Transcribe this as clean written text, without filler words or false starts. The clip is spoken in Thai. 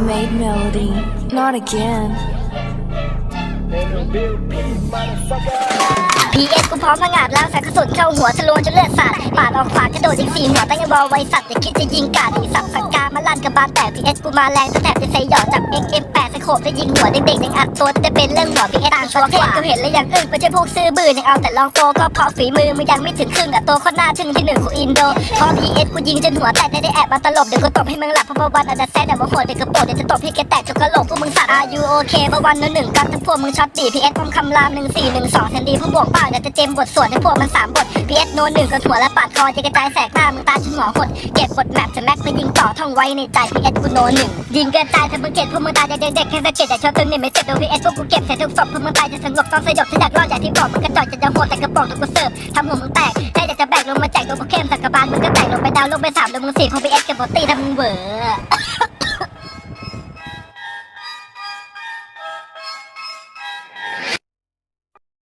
made melody, not again. PS กูพร้อมพังอาจล้างสายกระสุนเข้าหัวทะลวงจนเลือดสาดปาดออกขวากระโดดยิง4หัวตั้งยังบอลไวสัตว์อย่าคิดจะยิงกาดอีสับสังกามาลั่นกับบานแตก PS กูมาแรงตั้งแต่เป็นไซหยอดจับ XM8 สโคปจะยิงหัวเด็กๆยังอัดตัวจะเป็นเรื่องหัว PS ต่างตัวแค่กูเห็นแล้วยังอึ้งไม่ใช่พวกซื้อบื้อยังเอาแต่ลองโปก็เพราะฝีมือมึงยังไม่ถึงครึ่งอะตัวคนหน้าทึ่งที่1กูอินโดพอ PS กูยิงจนหัวแตกได้แอบมาตลบเดี๋ยวกูตบให้มึงหลับเพราะวันอาจจะแซดแต่ว่าโหดเด็กกระโปดเดี๋ยวจะตบให้แกแตกจนกระโหลกพวกมึงสัตว์ Are you okay เมื่อวัน1 1กันทั้งพวกมึงช็อตดี PS พร้อมคำราม1412แทนดีพวกบวกเปล่าเดี๋ยวจะเจมบทสวดให้พวกมัน3บท PS โน1กับหัวและปาดคอจะกระจายแสกหน้ามึงตาจนหัวหดเก็บบทแมปจะแม็กไปยิงต่อท่องไว้ในใจ PS กูโน1ยิงกระจายถ้ามึงเจ็บพวกมึงตายเด็กๆแค่สะเก็ดแต่ชอบตึงนี่ไม่เจ็บโดน PS พวกกูเก็บใส่ทุกศพพวกมึงตายจะสงบต้องสยบถ้าอยากรอดอย่างที่บอกมึงกระจอกจะโหดแต่กระป๋องทุกกูเสิร์ฟทำหัวมึงแตกได้แต่จะแบกลงมาแจกตัวพวกเข้มสักกระบาลมึงก็แตกลงไปดาวลงไป3ลงมึง4พอ PS เก็บบทตีทำมึงเวอ